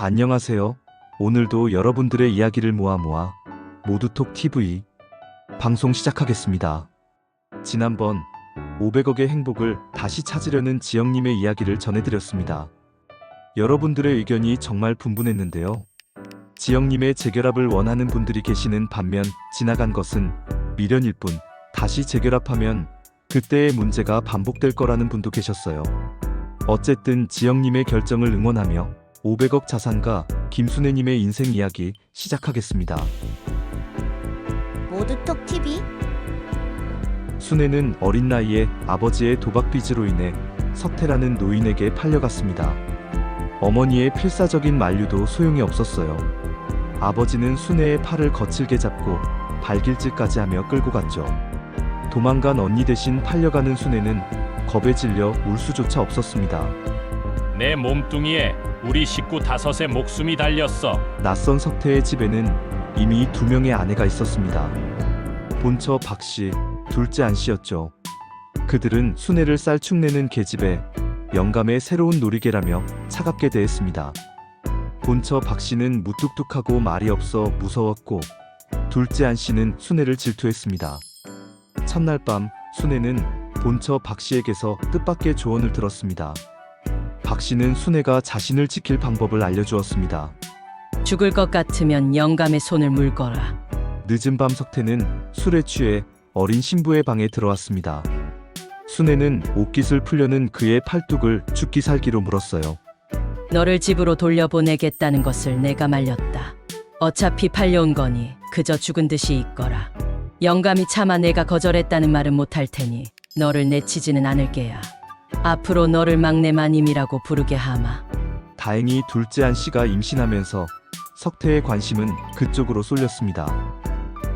안녕하세요. 오늘도 여러분들의 이야기를 모아 모두톡 TV 방송 시작하겠습니다. 지난번 500억의 행복을 다시 찾으려는 지영님의 이야기를 전해드렸습니다. 여러분들의 의견이 정말 분분했는데요. 지영님의 재결합을 원하는 분들이 계시는 반면 지나간 것은 미련일 뿐 다시 재결합하면 그때의 문제가 반복될 거라는 분도 계셨어요. 어쨌든 지영님의 결정을 응원하며 500억 자산가 김순애님의 인생 이야기 시작하겠습니다. 모두톡 TV 순애는 어린 나이에 아버지의 도박 빚으로 인해 석태라는 노인에게 팔려갔습니다. 어머니의 필사적인 만류도 소용이 없었어요. 아버지는 순애의 팔을 거칠게 잡고 발길질까지 하며 끌고 갔죠. 도망간 언니 대신 팔려가는 순애는 겁에 질려 울 수조차 없었습니다. 내 몸뚱이에 우리 식구 5의 목숨이 달렸어. 낯선 석태의 집에는 이미 2명의 아내가 있었습니다. 본처 박씨, 둘째 안씨였죠. 그들은 순애를 쌀축내는 계집애 영감의 새로운 놀이개라며 차갑게 대했습니다. 본처 박씨는 무뚝뚝하고 말이 없어 무서웠고 둘째 안씨는 순애를 질투했습니다. 첫날 밤 순애는 본처 박씨에게서 뜻밖의 조언을 들었습니다. 박씨는 순애가 자신을 지킬 방법을 알려주었습니다. 죽을 것 같으면 영감의 손을 물거라. 늦은 밤 석태는 술에 취해 어린 신부의 방에 들어왔습니다. 순애는 옷깃을 풀려는 그의 팔뚝을 죽기 살기로 물었어요. 너를 집으로 돌려보내겠다는 것을 내가 말렸다. 어차피 팔려온 거니 그저 죽은 듯이 있거라. 영감이 차마 내가 거절했다는 말은 못할 테니 너를 내치지는 않을 게야. 앞으로 너를 막내 마님이라고 부르게 하마. 다행히 둘째 안씨가 임신하면서 석태의 관심은 그쪽으로 쏠렸습니다.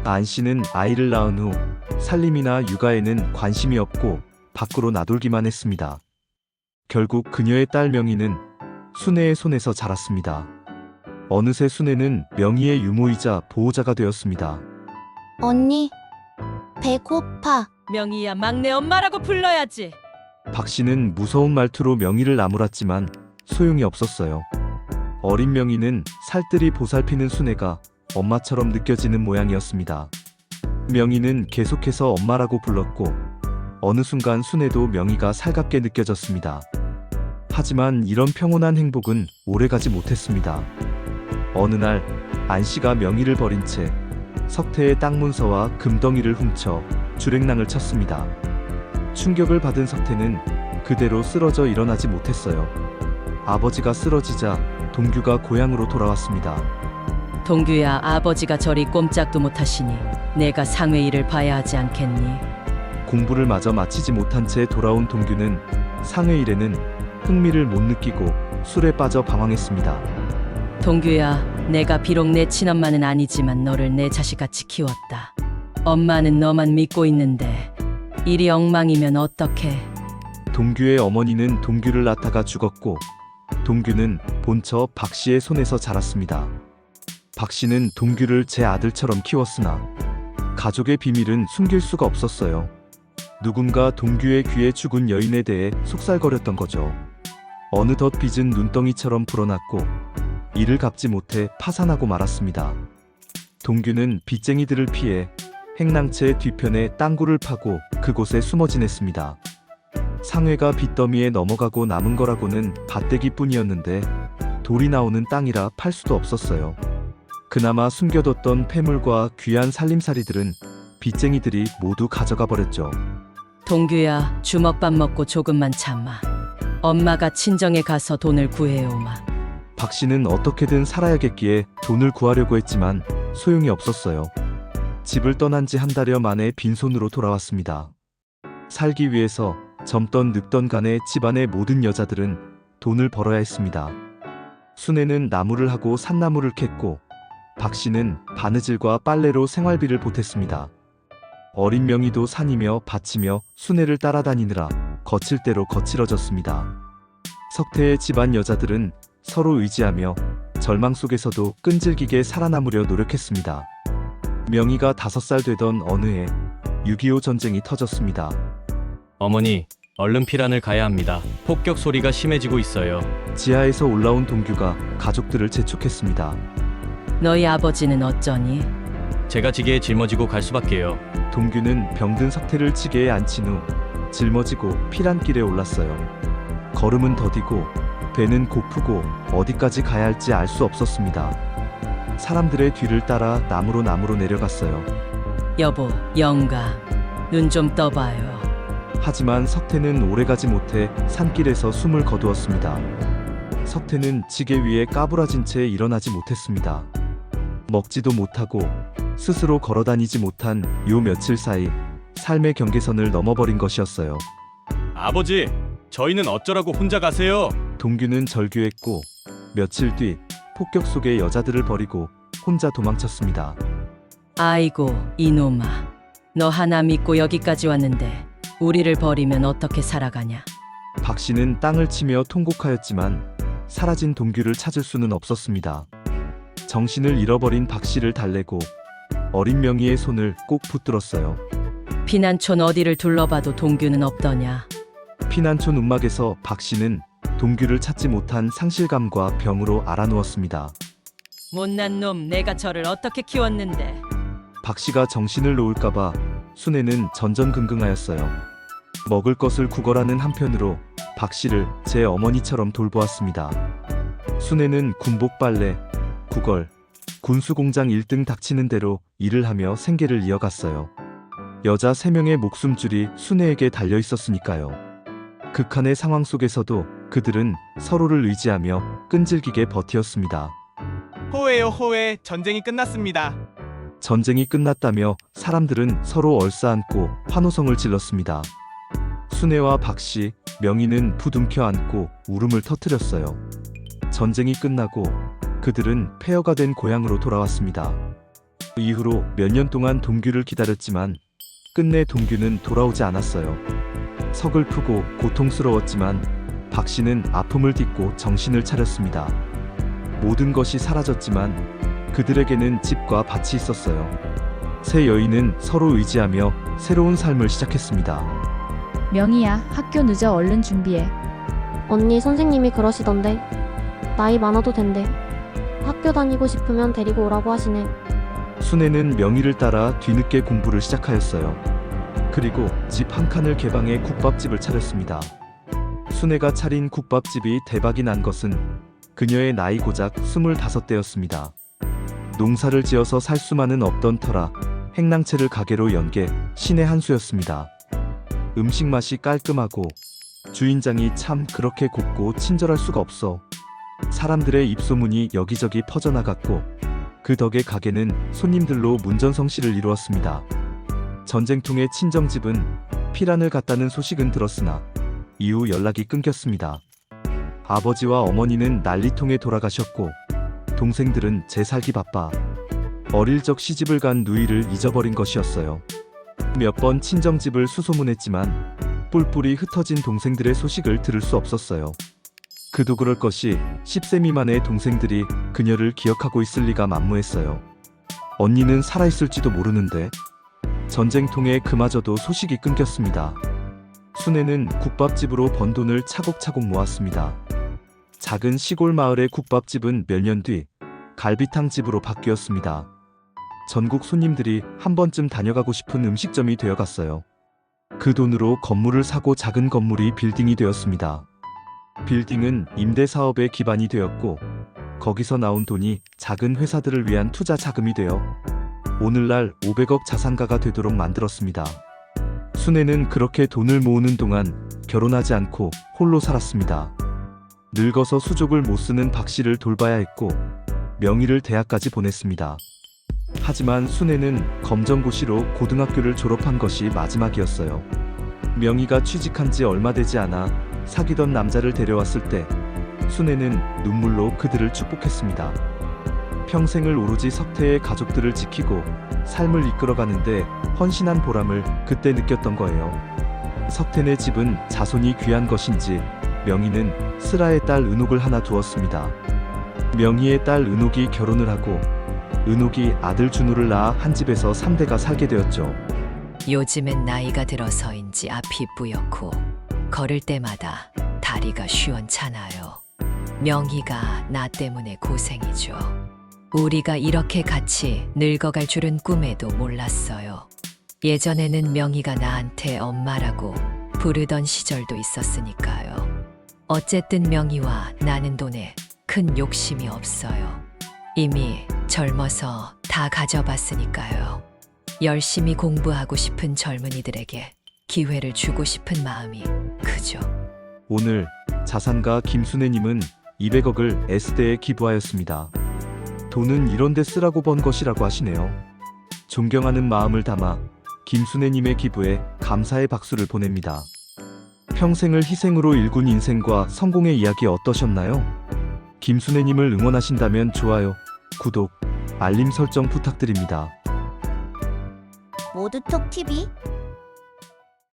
안씨는 아이를 낳은 후 살림이나 육아에는 관심이 없고 밖으로 나돌기만 했습니다. 결국 그녀의 딸 명희는 순애의 손에서 자랐습니다. 어느새 순애는 명희의 유모이자 보호자가 되었습니다. 언니 배고파. 명희야, 막내 엄마라고 불러야지. 박씨는 무서운 말투로 명희를 나무랐지만 소용이 없었어요. 어린 명희는 살뜰히 보살피는 순애가 엄마처럼 느껴지는 모양이었습니다. 명희는 계속해서 엄마라고 불렀고 어느 순간 순애도 명희가 살갑게 느껴졌습니다. 하지만 이런 평온한 행복은 오래가지 못했습니다. 어느 날 안씨가 명희를 버린 채 석태의 땅 문서와 금덩이를 훔쳐 주랭랑을 쳤습니다. 충격을 받은 석태는 그대로 쓰러져 일어나지 못했어요. 아버지가 쓰러지자 동규가 고향으로 돌아왔습니다. 동규야, 아버지가 저리 꼼짝도 못하시니 내가 상회 일을 봐야 하지 않겠니? 공부를 마저 마치지 못한 채 돌아온 동규는 상회 일에는 흥미를 못 느끼고 술에 빠져 방황했습니다. 동규야, 내가 비록 내 친엄마는 아니지만 너를 내 자식같이 키웠다. 엄마는 너만 믿고 있는데 일이 엉망이면 어떡해? 동규의 어머니는 동규를 낳다가 죽었고 동규는 본처 박씨의 손에서 자랐습니다. 박씨는 동규를 제 아들처럼 키웠으나 가족의 비밀은 숨길 수가 없었어요. 누군가 동규의 귀에 죽은 여인에 대해 속살거렸던 거죠. 어느덧 빚은 눈덩이처럼 불어났고 이를 갚지 못해 파산하고 말았습니다. 동규는 빚쟁이들을 피해 행랑채 뒤편에 땅굴을 파고 그곳에 숨어 지냈습니다. 상회가 빚더미에 넘어가고 남은 거라고는 밭대기뿐이었는데 돌이 나오는 땅이라 팔 수도 없었어요. 그나마 숨겨뒀던 폐물과 귀한 살림살이들은 빚쟁이들이 모두 가져가 버렸죠. 동규야, 주먹밥 먹고 조금만 참아. 엄마가 친정에 가서 돈을 구해오마. 박씨는 어떻게든 살아야겠기에 돈을 구하려고 했지만 소용이 없었어요. 집을 떠난 지 한 달여 만에 빈손으로 돌아왔습니다. 살기 위해서 젊던 늙던 간에 집안의 모든 여자들은 돈을 벌어야 했습니다. 순애는 나무를 하고 산나무를 캤고 박씨는 바느질과 빨래로 생활비를 보탰습니다. 어린 명희도 산이며 밭이며 순애를 따라다니느라 거칠 대로 거칠어졌습니다. 석태의 집안 여자들은 서로 의지하며 절망 속에서도 끈질기게 살아남으려 노력했습니다. 명희가 5살 되던 어느 해 6.25 전쟁이 터졌습니다. 어머니, 얼른 피란을 가야 합니다. 폭격 소리가 심해지고 있어요. 지하에서 올라온 동규가 가족들을 재촉했습니다. 너희 아버지는 어쩌니? 제가 지게에 짊어지고 갈 수밖에요. 동규는 병든 석태를 지게에 앉힌 후 짊어지고 피란길에 올랐어요. 걸음은 더디고 배는 고프고 어디까지 가야 할지 알 수 없었습니다. 사람들의 뒤를 따라 나무로 내려갔어요. 여보, 영가, 눈 좀 떠봐요. 하지만 석태는 오래가지 못해 산길에서 숨을 거두었습니다. 석태는 지게 위에 까부라진 채 일어나지 못했습니다. 먹지도 못하고 스스로 걸어다니지 못한 요 며칠 사이 삶의 경계선을 넘어버린 것이었어요. 아버지, 저희는 어쩌라고 혼자 가세요? 동규는 절규했고 며칠 뒤 폭격 속의 여자들을 버리고 혼자 도망쳤습니다. 아이고, 이놈아. 너 하나 믿고 여기까지 왔는데 우리를 버리면 어떻게 살아가냐? 박 씨는 땅을 치며 통곡하였지만 사라진 동규를 찾을 수는 없었습니다. 정신을 잃어버린 박 씨를 달래고 어린 명희의 손을 꼭 붙들었어요. 피난촌 어디를 둘러봐도 동규는 없더냐? 피난촌 움막에서 박 씨는 동규를 찾지 못한 상실감과 병으로 알아누웠습니다. 못난 놈, 내가 저를 어떻게 키웠는데. 박 씨가 정신을 놓을까봐 순애는 전전긍긍하였어요. 먹을 것을 구걸하는 한편으로 박 씨를 제 어머니처럼 돌보았습니다. 순애는 군복 빨래, 구걸, 군수공장 1등 닥치는 대로 일을 하며 생계를 이어갔어요. 여자 3명의 목숨줄이 순애에게 달려 있었으니까요. 극한의 상황 속에서도 그들은 서로를 의지하며 끈질기게 버티었습니다. 호해요 호해, 전쟁이 끝났습니다. 전쟁이 끝났다며 사람들은 서로 얼싸안고 환호성을 질렀습니다. 순애와 박씨, 명희는 부둥켜 안고 울음을 터뜨렸어요. 전쟁이 끝나고 그들은 폐허가 된 고향으로 돌아왔습니다. 이후로 몇 년 동안 동규를 기다렸지만 끝내 동규는 돌아오지 않았어요. 서글프고 고통스러웠지만 박씨는 아픔을 딛고 정신을 차렸습니다. 모든 것이 사라졌지만 그들에게는 집과 밭이 있었어요. 세 여인은 서로 의지하며 새로운 삶을 시작했습니다. 명희야, 학교 늦어, 얼른 준비해. 언니 선생님이 그러시던데. 나이 많아도 된대. 학교 다니고 싶으면 데리고 오라고 하시네. 순애는 명희를 따라 뒤늦게 공부를 시작하였어요. 그리고 집 한 칸을 개방해 국밥집을 차렸습니다. 순애가 차린 국밥집이 대박이 난 것은 그녀의 나이 고작 25대였습니다. 농사를 지어서 살 수만은 없던 터라 행랑채를 가게로 연 게 신의 한 수였습니다. 음식 맛이 깔끔하고 주인장이 참 그렇게 곱고 친절할 수가 없어. 사람들의 입소문이 여기저기 퍼져나갔고 그 덕에 가게는 손님들로 문전성시를 이루었습니다. 전쟁통의 친정집은 피란을 갔다는 소식은 들었으나 이후 연락이 끊겼습니다. 아버지와 어머니는 난리통에 돌아가셨고 동생들은 재살기 바빠 어릴 적 시집을 간 누이를 잊어버린 것이었어요. 몇 번 친정집을 수소문했지만 뿔뿔이 흩어진 동생들의 소식을 들을 수 없었어요. 그도 그럴 것이 10세 미만의 동생들이 그녀를 기억하고 있을 리가 만무했어요. 언니는 살아있을지도 모르는데 전쟁통에 그마저도 소식이 끊겼습니다. 순애는 국밥집으로 번 돈을 차곡차곡 모았습니다. 작은 시골 마을의 국밥집은 몇 년 뒤 갈비탕집으로 바뀌었습니다. 전국 손님들이 한 번쯤 다녀가고 싶은 음식점이 되어갔어요. 그 돈으로 건물을 사고 작은 건물이 빌딩이 되었습니다. 빌딩은 임대 사업의 기반이 되었고 거기서 나온 돈이 작은 회사들을 위한 투자 자금이 되어 오늘날 500억 자산가가 되도록 만들었습니다. 순애는 그렇게 돈을 모으는 동안 결혼하지 않고 홀로 살았습니다. 늙어서 수족을 못 쓰는 박 씨를 돌봐야 했고 명희를 대학까지 보냈습니다. 하지만 순애는 검정고시로 고등학교를 졸업한 것이 마지막이었어요. 명희가 취직한 지 얼마 되지 않아 사귀던 남자를 데려왔을 때 순애는 눈물로 그들을 축복했습니다. 평생을 오로지 석태의 가족들을 지키고 삶을 이끌어가는데 헌신한 보람을 그때 느꼈던 거예요. 석태네 집은 자손이 귀한 것인지 명희는 슬아의 딸 은옥을 하나 두었습니다. 명희의 딸 은옥이 결혼을 하고 은옥이 아들 준우를 낳아 한 집에서 3대가 살게 되었죠. 요즘엔 나이가 들어서인지 앞이 뿌옇고 걸을 때마다 다리가 시원찮아요. 명희가 나 때문에 고생이죠. 우리가 이렇게 같이 늙어갈 줄은 꿈에도 몰랐어요. 예전에는 명희가 나한테 엄마라고 부르던 시절도 있었으니까요. 어쨌든 명희와 나는 돈에 큰 욕심이 없어요. 이미 젊어서 다 가져봤으니까요. 열심히 공부하고 싶은 젊은이들에게 기회를 주고 싶은 마음이 크죠. 오늘 자산가 김순애님은 200억을 S대에 기부하였습니다. 돈은 이런 데 쓰라고 번 것이라고 하시네요. 존경하는 마음을 담아 김순애님의 기부에 감사의 박수를 보냅니다. 평생을 희생으로 일군 인생과 성공의 이야기 어떠셨나요? 김순애님을 응원하신다면 좋아요, 구독, 알림 설정 부탁드립니다. 모두톡TV